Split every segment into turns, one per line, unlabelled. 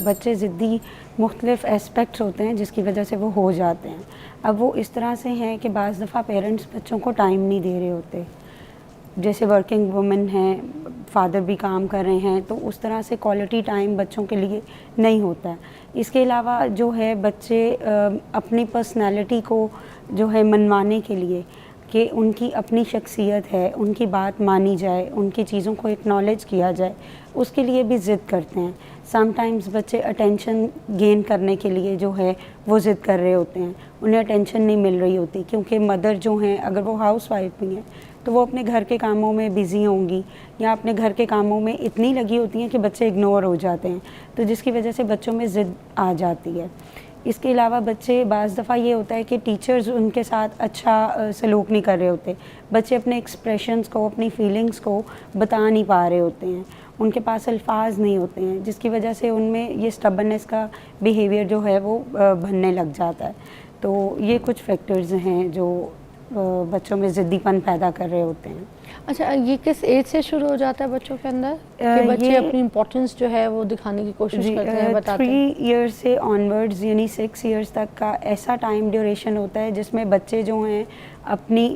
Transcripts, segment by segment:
بچے ضدی مختلف اسپیکٹس ہوتے ہیں جس کی وجہ سے وہ ہو جاتے ہیں. اب وہ اس طرح سے ہیں کہ بعض دفعہ پیرنٹس بچوں کو ٹائم نہیں دے رہے ہوتے, جیسے ورکنگ وومن ہیں, فادر بھی کام کر رہے ہیں, تو اس طرح سے کوالٹی ٹائم بچوں کے لیے نہیں ہوتا ہے. اس کے علاوہ جو ہے بچے اپنی پرسنالٹی کو جو ہے منوانے کے لیے کہ ان کی اپنی شخصیت ہے, ان کی بات مانی جائے, ان کی چیزوں کو اکنالج کیا جائے, اس کے لیے بھی ضد کرتے ہیں. سم ٹائمز بچے اٹینشن گین کرنے کے لیے جو ہے وہ ضد کر رہے ہوتے ہیں, انہیں اٹینشن نہیں مل رہی ہوتی کیونکہ مدر جو ہیں اگر وہ ہاؤس وائف بھی ہیں تو وہ اپنے گھر کے کاموں میں بیزی ہوں گی یا اپنے گھر کے کاموں میں اتنی لگی ہوتی ہیں کہ بچے اگنور ہو جاتے ہیں, تو جس کی وجہ سے بچوں میں ضد آ جاتی ہے. اس کے علاوہ بچے بعض دفعہ یہ ہوتا ہے کہ ٹیچرز ان کے ساتھ اچھا سلوک نہیں کر رہے ہوتے, بچے اپنے ایکسپریشنز کو, اپنی فیلنگز کو بتا نہیں پا رہے ہوتے ہیں, ان کے پاس الفاظ نہیں ہوتے ہیں, جس کی وجہ سے ان میں یہ اسٹبرنس کا بیہیویئر جو ہے وہ بننے لگ جاتا ہے. تو یہ کچھ فیکٹرز ہیں جو بچوں میں ضدی پن پیدا کر رہے ہوتے ہیں.
اچھا, یہ کس ایج سے شروع ہو جاتا ہے بچوں کے اندر کہ بچے اپنی امپورٹنس جو ہے وہ دکھانے کی کوشش کرتے ہیں, بتاتے ہیں؟
3 ایئرس سے آنورڈز یعنی 6 ایئرس تک کا ایسا ٹائم ڈیوریشن ہوتا ہے جس میں بچے جو ہیں اپنی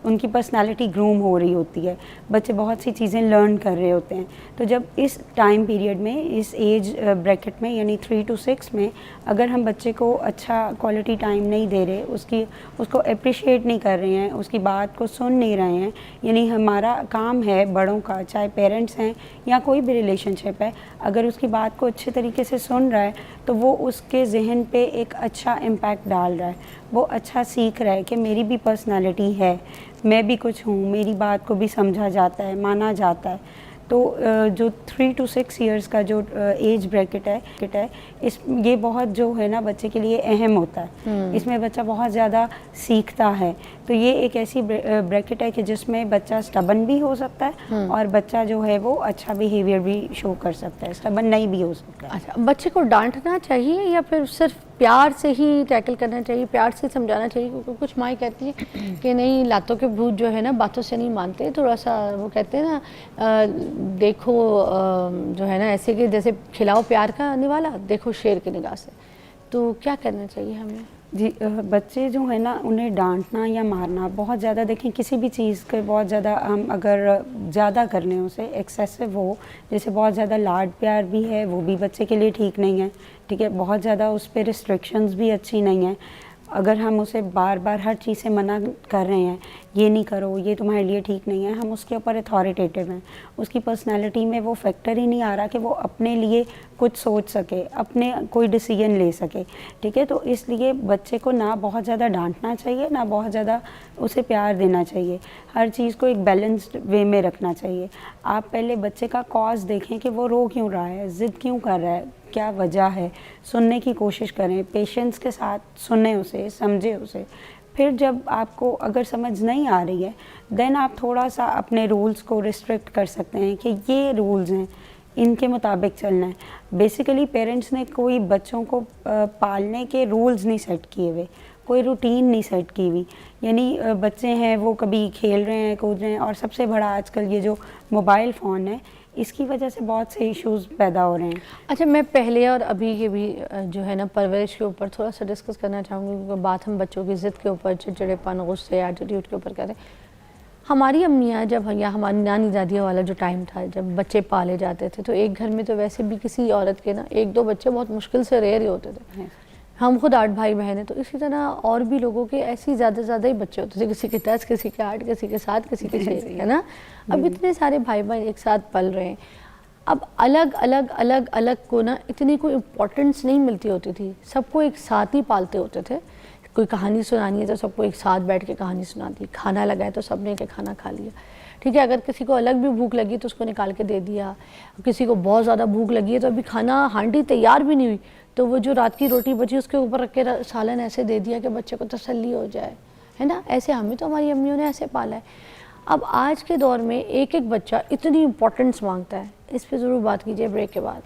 ان کی پرسنالٹی گروم ہو رہی ہوتی ہے, بچے بہت سی چیزیں لرن کر رہے ہوتے ہیں. تو جب اس ٹائم پیریڈ میں, اس ایج بریکٹ میں یعنی 3 to 6 میں اگر ہم بچے کو اچھا کوالٹی ٹائم نہیں دے رہے, اس کو اپریشیٹ نہیں کر رہے ہیں, اس کی بات کو سن نہیں رہے ہیں, یعنی ہمارا کام ہے بڑوں کا, چاہے پیرنٹس ہیں یا کوئی بھی ریلیشن شپ ہے, اگر اس کی بات کو اچھے طریقے سے سن رہا ہے تو وہ اس کے ذہن پہ ایک اچھا امپیکٹ ڈال رہا ہے, وہ اچھا سیکھ رہا ہے کہ میری بھی پرسنالٹی ہے, میں بھی کچھ ہوں, میری بات کو بھی سمجھا جاتا ہے, مانا جاتا ہے. تو جو 3 to 6 ایئرس کا جو ایج بریکٹ ہے یہ بہت جو ہے نا بچے کے لیے اہم ہوتا ہے, اس میں بچہ بہت زیادہ سیکھتا ہے. تو یہ ایک ایسی بریکٹ ہے کہ جس میں بچہ اسٹبن بھی ہو سکتا ہے اور بچہ جو ہے وہ اچھا بیہیویئر بھی شو کر سکتا ہے, اسٹبن نہیں بھی ہو سکتا ہے.
اچھا, بچے کو ڈانٹنا چاہیے یا پھر صرف پیار سے ہی ٹیکل کرنا چاہیے, پیار سے سمجھانا چاہیے؟ کیونکہ کچھ مائیں کہتی ہیں کہ نہیں, لاتوں کے بھوت جو ہے نا باتوں سے نہیں مانتے, تھوڑا سا وہ کہتے ہیں نا دیکھو جو ہے نا ایسے کہ جیسے کھلاؤ پیار کا نوالا, دیکھو شیر کی نگاہ سے. تو کیا کرنا چاہیے ہمیں؟
جی, بچے جو ہے نا انہیں ڈانٹنا یا مارنا بہت زیادہ, دیکھیں کسی بھی چیز کے بہت زیادہ ہم اگر زیادہ کر لیں اسے ایکسیسو ہو, جیسے بہت زیادہ لاڈ پیار بھی ہے وہ بھی بچے کے لیے ٹھیک نہیں ہے, ٹھیک ہے, بہت زیادہ اس پہ ریسٹرکشنز بھی اچھی نہیں ہیں. اگر ہم اسے بار بار ہر چیز سے منع کر رہے ہیں, یہ نہیں کرو, یہ تمہارے لیے ٹھیک نہیں ہے, ہم اس کے اوپر اتھارٹیٹیو ہیں, اس کی پرسنالٹی میں وہ فیکٹر ہی نہیں آ رہا کہ وہ اپنے لیے کچھ سوچ سکے, اپنے کوئی ڈیسیجن لے سکے, ٹھیک ہے. تو اس لیے بچے کو نہ بہت زیادہ ڈانٹنا چاہیے, نہ بہت زیادہ اسے پیار دینا چاہیے, ہر چیز کو ایک بیلنسڈ وے میں رکھنا چاہیے. آپ پہلے بچے کا کاز دیکھیں کہ وہ رو کیوں رہا ہے, ضد کیوں کر رہا ہے, کیا وجہ ہے, سننے کی کوشش کریں, پیشنس کے ساتھ سنیں اسے, سمجھیں اسے. پھر جب آپ کو اگر سمجھ نہیں آ رہی ہے دین آپ تھوڑا سا اپنے رولز کو ریسٹرکٹ کر سکتے ہیں کہ یہ رولز ہیں, ان کے مطابق چلنا ہے. بیسیکلی پیرنٹس نے کوئی بچوں کو پالنے کے رولز نہیں سیٹ کیے ہوئے, کوئی روٹین نہیں سیٹ کی ہوئی, یعنی بچے ہیں وہ کبھی کھیل رہے ہیں, کود رہے ہیں, اور سب سے بڑا آج کل یہ جو موبائل فون ہے اس کی وجہ سے بہت سے ایشوز پیدا ہو رہے ہیں.
اچھا, میں پہلے اور ابھی کے بھی جو ہے نا پرورش کے اوپر تھوڑا سا ڈسکس کرنا چاہوں گی, کیونکہ بات ہم بچوں کی ضد کے اوپر, چڑچڑے پن, غصے, ایٹیٹیوڈ کے اوپر کریں. ہماری امیاں جب, یا ہماری نانی دادیوں والا جو ٹائم تھا جب بچے پالے جاتے تھے, تو ایک گھر میں تو ویسے بھی کسی عورت کے نا 1-2 بچے بہت مشکل سے ریئر ہی ہوتے تھے. ہم خود 8 بھائی بہن ہیں, تو اسی طرح اور بھی لوگوں کے ایسی زیادہ ہی بچے ہوتے تھے, کسی کے 10, کسی کے 8, کسی کے 7, کسی کے 6, ہے نا. اب اتنے سارے بھائی بہن ایک ساتھ پل رہے ہیں. اب الگ کو نا اتنی کوئی امپورٹنس نہیں ملتی ہوتی تھی, سب کو ایک ساتھ ہی پالتے ہوتے تھے. کوئی کہانی سنانی ہے تو سب کو ایک ساتھ بیٹھ کے کہانی سناتی, کھانا لگا ہے تو سب نے کہ کھانا کھا لیا, ٹھیک ہے. اگر کسی کو الگ بھی بھوک لگی تو اس کو نکال کے دے دیا, کسی کو بہت زیادہ بھوک لگی ہے تو ابھی کھانا ہانڈی تیار بھی نہیں ہوئی تو وہ جو رات کی روٹی بچی اس کے اوپر رکھ کے سالن ایسے دے دیا کہ بچے کو تسلی ہو جائے, ہے نا. ایسے ہمیں تو ہماری امیوں نے ایسے پالا ہے. اب آج کے دور میں ایک بچہ اتنی امپورٹنس مانگتا ہے, اس پہ ضرور بات کیجئے بریک کے بعد.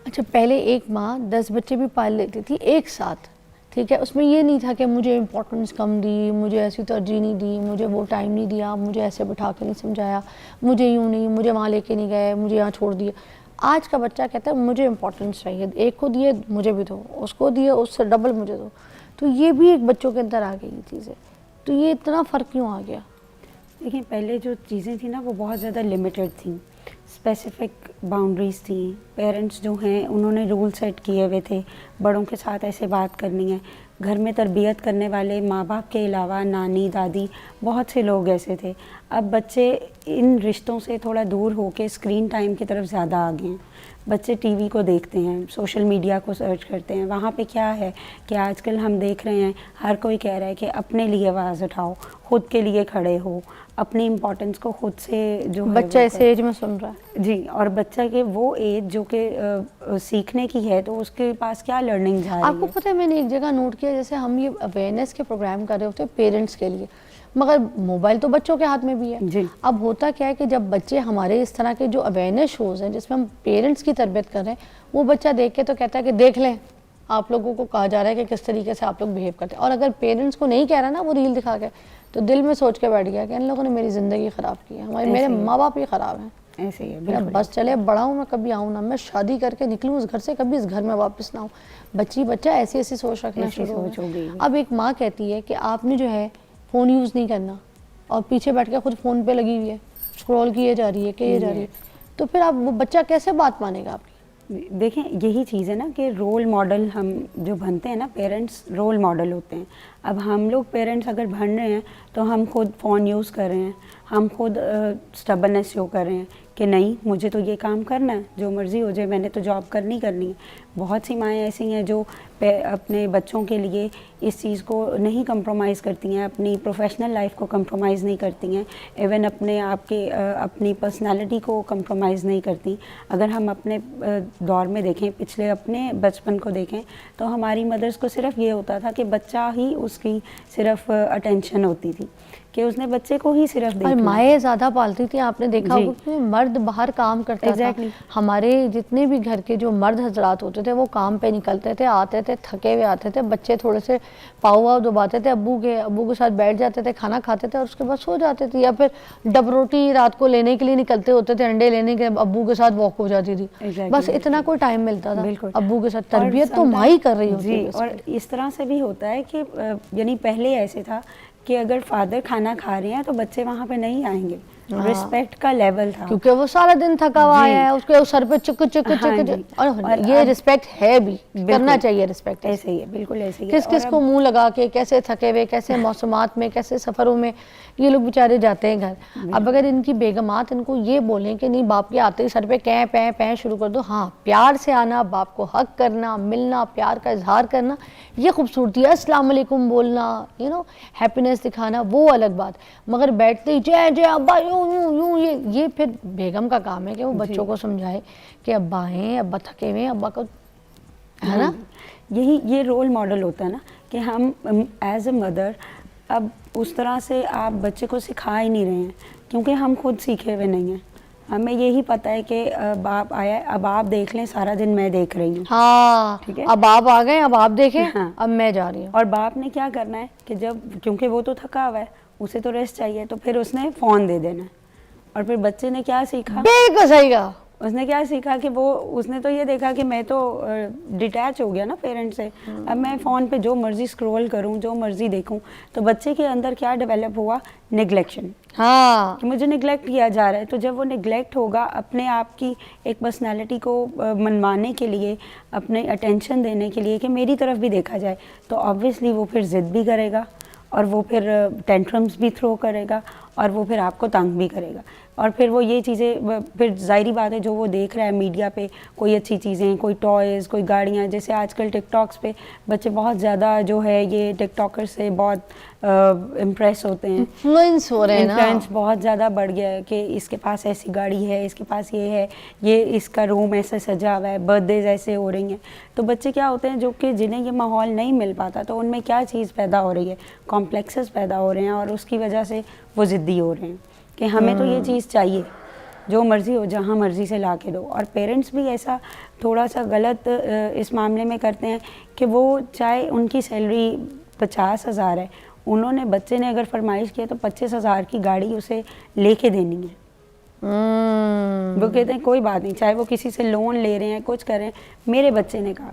اچھا, پہلے ایک ماں 10 بچے بھی پال لیتی تھی ایک ساتھ, ٹھیک ہے. اس میں یہ نہیں تھا کہ مجھے امپورٹنس کم دی, مجھے ایسی ترجیح نہیں دی, مجھے وہ ٹائم نہیں دیا, مجھے ایسے بٹھا کے نہیں سمجھایا, مجھے یوں نہیں, مجھے وہاں لے کے نہیں گئے, مجھے یہاں چھوڑ دیا. آج کا بچہ کہتا ہے مجھے امپورٹنس چاہیے, ایک کو دیے مجھے بھی دو, اس کو دیے اس سے ڈبل مجھے دو. تو یہ بھی ایک بچوں کے اندر آ گئی یہ چیزیں. تو یہ اتنا فرق کیوں آ گیا؟
دیکھیں پہلے جو چیزیں تھیں نا وہ بہت زیادہ لمیٹڈ تھیں, اسپیسیفک باؤنڈریز تھیں. پیرنٹس جو ہیں انہوں نے رول سیٹ کیے ہوئے تھے, بڑوں کے ساتھ ایسے بات کرنی ہے. گھر میں تربیت کرنے والے ماں باپ کے علاوہ نانی دادی بہت سے لوگ ایسے تھے. اب بچے ان رشتوں سے تھوڑا دور ہو کے اسکرین ٹائم کی طرف زیادہ آ گئے ہیں. بچے ٹی وی کو دیکھتے ہیں, سوشل میڈیا کو سرچ کرتے ہیں. وہاں پہ کیا ہے کہ آج کل ہم دیکھ رہے ہیں ہر کوئی کہہ رہا ہے کہ اپنے لیے آواز اٹھاؤ, خود کے لیے کھڑے ہو, اپنی امپورٹنس کو خود سے جو ہے
بچہ اس ایج میں سن رہا ہے.
جی, اور بچہ کے وہ ایج جو کہ سیکھنے کی ہے تو اس کے پاس کیا لرننگ جا رہی ہے.
آپ کو پتہ ہے میں نے ایک جگہ نوٹ کیا, جیسے ہم یہ اویئرنیس کے پروگرام کر رہے ہوتے ہیں پیرنٹس کے لیے, مگر موبائل تو بچوں کے ہاتھ میں بھی ہے.
جی.
اب ہوتا کیا ہے کہ جب بچے ہمارے اس طرح کے جو اویئرنیس شوز ہیں جس میں ہم پیرنٹس کی تربیت کر رہے ہیں, وہ بچہ دیکھ کے تو کہتا ہے کہ دیکھ لیں آپ لوگوں کو کہا جا رہا ہے کہ کس طریقے سے آپ لوگ بہیو کرتے ہیں. اور اگر پیرنٹس کو نہیں کہہ رہا نا وہ ریل دکھا کے, تو دل میں سوچ کے بیٹھ گیا کہ ان لوگوں نے میری زندگی خراب کی ہے, میرے ماں باپ ہی خراب ہیں.
ایسے ہی ہے,
میرا بس چلے بڑا ہوں, میں کبھی آؤں نہ, میں شادی کر کے نکلوں اس گھر سے, کبھی اس گھر میں واپس نہ ہوں. بچہ ایسی سوچ رکھنا شروع ہو گئی. اب ایک ماں کہتی ہے کہ آپ نے جو ہے فون یوز نہیں کرنا, اور پیچھے بیٹھ کے خود فون پہ لگی ہوئی ہے, اسکرول کیے جا رہی ہے, کیے جا رہی ہے. تو پھر آپ وہ بچہ کیسے بات مانے گا آپ کی؟
دیکھیں یہی چیز ہے نا کہ رول ماڈل ہم جو بنتے ہیں نا, پیرنٹس رول ماڈل ہوتے ہیں. اب ہم لوگ پیرنٹس اگر بن رہے ہیں تو ہم خود فون یوز کر رہے ہیں, ہم خود اسٹبرنس شو کر رہے ہیں کہ نہیں مجھے تو یہ کام کرنا ہے, جو مرضی ہو جائے, میں نے تو جاب کرنی ہے. بہت سی مائیں ایسی ہیں جو اپنے بچوں کے لیے اس چیز کو نہیں کمپرومائز کرتی ہیں, اپنی پروفیشنل لائف کو کمپرومائز نہیں کرتی ہیں, ایون اپنے آپ کے اپنی پرسنالٹی کو کمپرومائز نہیں کرتی. اگر ہم اپنے دور میں دیکھیں, پچھلے اپنے بچپن کو دیکھیں, تو ہماری مدرس کو صرف یہ ہوتا تھا کہ بچہ ہی اس کی صرف اٹینشن ہوتی تھی, کہ اس نے بچے کو ہی صرف دیکھنا.
اور مائیں زیادہ پالتی تھی, آپ نے دیکھا ہوگا کہ مرد باہر کام کرتا تھا. ہمارے جتنے بھی گھر کے جو مرد حضرات ہوتے تھے وہ کام پہ نکلتے تھے, آتے تھے تھکے ہوئے آتے تھے, بچے تھوڑے سے پاؤ واؤ دباتے تھے, ابو کے ساتھ بیٹھ جاتے تھے, کھانا کھاتے تھے اور اس کے بعد سو جاتے تھے. یا پھر ڈب روٹی رات کو لینے کے لیے نکلتے ہوتے تھے, انڈے لینے کے, ابو کے ساتھ واک ہو جاتی تھی. بس اتنا کوئی ٹائم ملتا تھا ابو کے ساتھ. تربیت تو ماں ہی کر رہی ہوتی ہے.
اور اس طرح سے بھی ہوتا ہے کہ یعنی پہلے ایسے تھا کہ اگر فادر کھانا کھا رہے ہیں تو بچے وہاں پہ نہیں آئیں گے, رسپیکٹ کا لیول تھا,
کیونکہ وہ سارا دن تھکا ہوا آیا ہے, اس کے سر پہ چک چک چک. اور یہ رسپیکٹ ہے بھی, کرنا چاہیے رسپیکٹ.
ایسے ہی ہے, بالکل ایسے ہی.
کس کو منہ لگا کے, کیسے تھکے ہوئے, کیسے موسمات میں, کیسے سفروں میں یہ لوگ بیچارے جاتے ہیں گھر. اب اگر ان کی بیگمات ان کو یہ بولیں کہ نہیں باپ کے آتے ہی سر پہ کہیں پیں پیں شروع کر دو, ہاں پیار سے آنا, باپ کو حق کرنا, ملنا, پیار کا اظہار کرنا, یہ خوبصورتی ہے. السلام علیکم بولنا, ہیپینس دکھانا, وہ الگ بات. مگر بیٹھتے ہی جے جے ابا یوں یوں یوں, یہ پھر بیگم کا کام ہے کہ وہ بچوں کو سمجھائے کہ ابا ہیں, ابا تھکے ہوئے, ابا کو, ہے نا.
یہی یہ رول ماڈل ہوتا ہے نا کہ ہم ایز اے مدر اب اس طرح سے آپ بچے کو سکھا ہی نہیں رہے ہیں, کیونکہ ہم خود سیکھے ہوئے نہیں ہیں. ہمیں یہی پتہ ہے کہ باپ آیا ہے, اب آپ دیکھ لیں, سارا دن میں دیکھ رہی ہوں.
ہاں
ٹھیک ہے,
اب آپ آ گئے, اب آپ دیکھیں, اب میں جا رہی ہوں.
اور باپ نے کیا کرنا ہے کہ جب, کیونکہ وہ تو تھکا ہوا ہے, اسے تو ریسٹ چاہیے, تو پھر اس نے فون دے دینا ہے. اور پھر بچے نے کیا سیکھا,
بالکل صحیح کہا,
اس نے کیا سیکھا کہ اس نے تو یہ دیکھا کہ میں تو ڈیٹیچ ہو گیا نا پیرنٹ سے, اب میں فون پہ جو مرضی اسکرول کروں, جو مرضی دیکھوں. تو بچے کے اندر کیا ڈیولپ ہوا, نیگلیکشن.
ہاں,
کہ مجھے نگلیکٹ کیا جا رہا ہے. تو جب وہ نگلیکٹ ہوگا اپنے آپ کی ایک پرسنالٹی کو منوانے کے لیے, اپنے اٹینشن دینے کے لیے کہ میری طرف بھی دیکھا جائے, تو آبویسلی وہ پھر ضد بھی کرے گا, اور وہ پھر ٹینٹرمز بھی تھرو کرے گا, اور وہ پھر آپ کو تنگ بھی کرے گا. اور پھر وہ یہ چیزیں, پھر ظاہری بات ہے جو وہ دیکھ رہا ہے میڈیا پہ, کوئی اچھی چیزیں, کوئی ٹوائز, کوئی گاڑیاں, جیسے آج کل ٹک ٹاکس پہ بچے بہت زیادہ جو ہے یہ ٹک ٹاکر سے بہت امپریس ہوتے ہیں,
انفلوئنس ہو رہے ہیں نا,
انفلوئنس بہت زیادہ بڑھ گیا ہے کہ اس کے پاس ایسی گاڑی ہے, اس کے پاس یہ ہے, یہ اس کا روم ایسے سجا ہوا ہے, برتھ ڈیز ایسے ہو رہی ہیں. تو بچے کیا ہوتے ہیں جو کہ جنہیں یہ ماحول نہیں مل پاتا, تو ان میں کیا چیز پیدا ہو رہی ہے, کمپلیکسز پیدا ہو رہے ہیں, اور اس کی وجہ سے وہ ضدی ہو رہے ہیں کہ ہمیں تو یہ چیز چاہیے. جو مرضی ہو جہاں مرضی سے لا کے دو. اور پیرنٹس بھی ایسا تھوڑا سا غلط اس معاملے میں کرتے ہیں کہ وہ چاہے ان کی سیلری 50,000 ہے, انہوں نے بچے نے اگر فرمائش کیا تو 25,000 کی گاڑی اسے لے کے دینی ہے. وہ کہتے ہیں کوئی بات نہیں, چاہے وہ کسی سے لون لے رہے ہیں, کچھ کر رہے ہیں, میرے بچے نے کہا.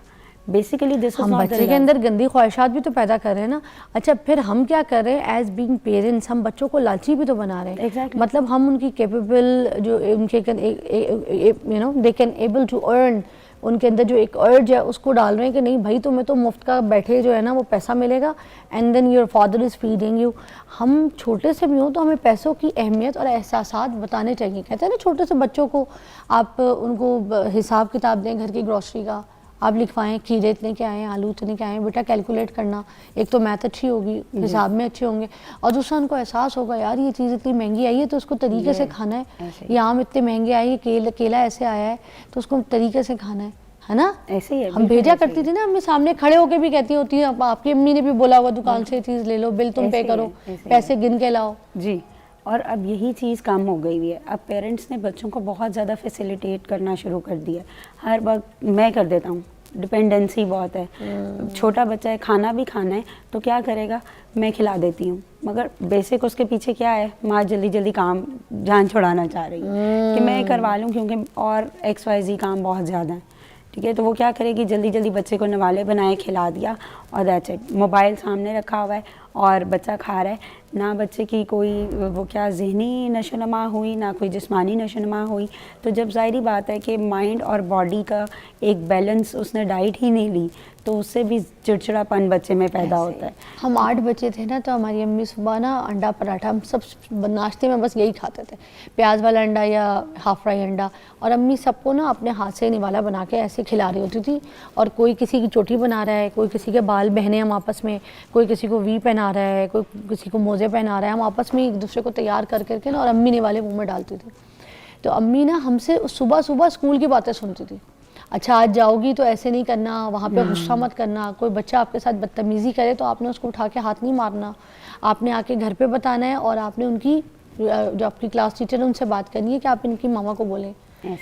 بیسیکلی دس از
ہم
ناٹ
بچے کے اندر گندی خواہشات بھی تو پیدا کر رہے ہیں نا. اچھا پھر ہم کیا کر رہے ہیں ایز بینگ پیرنٹس, ہم بچوں کو لالچی بھی تو بنا رہے ہیں.
Exactly.
مطلب ہم ان کی کیپیبل جو ان کے they can able to earn, ان کے اندر جو ایک ارج ہے اس کو ڈال رہے ہیں کہ نہیں بھائی تمہیں تو مفت کا بیٹھے جو ہے نا وہ پیسہ ملے گا, and then your father is feeding you. ہم چھوٹے سے بھی ہوں تو ہمیں پیسوں کی اہمیت اور احساسات بتانے چاہیے. کہتے ہیں نا چھوٹے سے بچوں کو آپ ان کو حساب کتاب دیں گھر کی گروسری کا, آپ لکھوائیں کھیرے اتنے کے آئے ہیں, آلو اتنے کے آئے ہیں, بیٹا کیلکولیٹ کرنا. ایک تو میتھ اچھی ہوگی, حساب میں اچھے ہوں گے, اور دوسرا ان کو احساس ہوگا یار یہ چیز اتنی مہنگی آئی ہے تو اس کو طریقے سے کھانا ہے. یہ آم اتنے مہنگے آئے ہیں, کیلا ایسے آیا ہے تو اس کو طریقے سے کھانا ہے نا.
ایسے ہی ہے.
ہم بھیجا کرتی تھی نا امی, سامنے کھڑے ہو کے بھی کہتی ہوتی ہیں, آپ کی امی نے بھی بولا ہوا دکان سے چیز لے لو, بل تم پے کرو, پیسے گن کے لاؤ.
جی. اور اب یہی چیز کم ہو گئی ہے. اب پیرنٹس نے بچوں کو بہت زیادہ فیسیلیٹیٹ کرنا شروع کر دیا. ہر وقت میں کر دیتا ہوں, ڈپینڈنسی بہت ہے. چھوٹا بچہ ہے, کھانا بھی کھانا ہے تو کیا کرے گا, میں کھلا دیتی ہوں. مگر بیسک اس کے پیچھے کیا ہے, ماں جلدی جلدی کام جان چھڑانا چاہ رہی ہے کہ میں کروا لوں کیونکہ اور XYZ کام بہت زیادہ ہیں. ٹھیک ہے, تو وہ کیا کرے گی, جلدی جلدی بچے کو نوالے بنائے کھلا دیا اور دیٹس اٹ. موبائل سامنے رکھا ہوا ہے اور بچہ کھا رہا ہے. نہ بچے کی کوئی وہ کیا ذہنی نشو نما ہوئی, نہ کوئی جسمانی نشو نما ہوئی. تو جب ظاہری بات ہے کہ مائنڈ اور باڈی کا ایک بیلنس اس نے ڈائٹ ہی نہیں لی تو اس سے بھی چڑچڑا پن بچے میں پیدا ہوتا ہے.
ہم 8 بچے تھے نا تو ہماری امی صبح نا انڈا پراٹھا, ہم سب ناشتے میں بس یہی کھاتے تھے, پیاز والا انڈا یا ہاف فرائی انڈا. اور امی سب کو نا اپنے ہاتھ سے نوالا بنا کے ایسے کھلا رہی ہوتی تھی. اور کوئی کسی کی چوٹی بنا رہا ہے, کوئی کسی کے بال بہنے ہم آپس میں, کوئی کسی کو وی پہنا رہا ہے, کوئی کسی کو موزے پہنا رہا ہے, ہم آپس میں ایک دوسرے کو تیار کر کے نا اور امی نوالے منہ میں ڈالتی تھی. تو امی نا ہم سے صبح صبح اسکول کی باتیں سنتی تھی. اچھا آج جاؤ گی تو ایسے نہیں کرنا, وہاں پہ غصہ مت کرنا, کوئی بچہ آپ کے ساتھ بدتمیزی کرے تو آپ نے اس کو اٹھا کے ہاتھ نہیں مارنا, آپ نے آ کے گھر پہ بتانا ہے, اور آپ نے ان کی جو آپ کی کلاس ٹیچر ہے ان سے بات کرنی ہے کہ آپ ان کی ماما کو بولیں.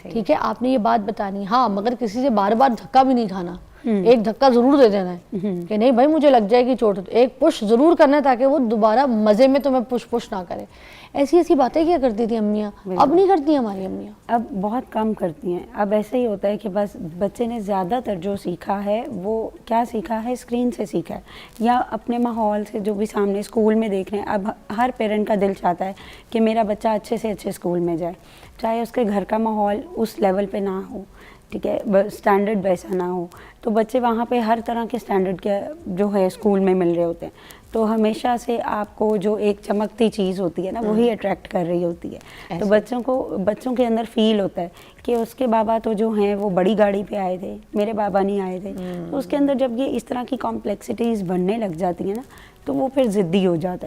ٹھیک ہے, آپ نے یہ بات بتانی. ہاں مگر کسی سے بار بار دھکا بھی نہیں کھانا, ایک دھکا ضرور دے دینا ہے کہ نہیں بھائی مجھے لگ جائے گی چوٹ, ایک پش ضرور کرنا ہے تاکہ وہ دوبارہ مزے میں تمہیں پش نہ کرے. ایسی ایسی باتیں کیا کرتی تھی امیاں, اب نہیں کرتی ہماری امیاں,
اب بہت کم کرتی ہیں. اب ایسے ہی ہوتا ہے کہ بس بچے نے زیادہ تر جو سیکھا ہے وہ کیا سیکھا ہے, اسکرین سے سیکھا ہے یا اپنے ماحول سے جو بھی سامنے اسکول میں دیکھ رہے ہیں. اب ہر پیرنٹ کا دل چاہتا ہے کہ میرا بچہ اچھے سے اچھے اسکول میں جائے, چاہے اس کے گھر کا ماحول اس لیول پہ نہ ہو, ٹھیک ہے, اسٹینڈرڈ ویسا نہ ہو, تو بچے وہاں پہ ہر طرح کے اسٹینڈرڈ کے جو ہے اسکول میں مل رہے ہوتے ہیں. تو ہمیشہ سے آپ کو جو ایک چمکتی چیز ہوتی ہے نا وہی اٹریکٹ کر رہی ہوتی ہے. تو بچوں کے اندر فیل ہوتا ہے کہ اس کے بابا تو جو ہیں وہ بڑی گاڑی پہ آئے تھے, میرے بابا نہیں آئے تھے. تو اس کے اندر جب یہ اس طرح کی کمپلیکسٹیز بڑھنے لگ جاتی ہیں نا تو وہ پھر ضدی ہو جاتا ہے.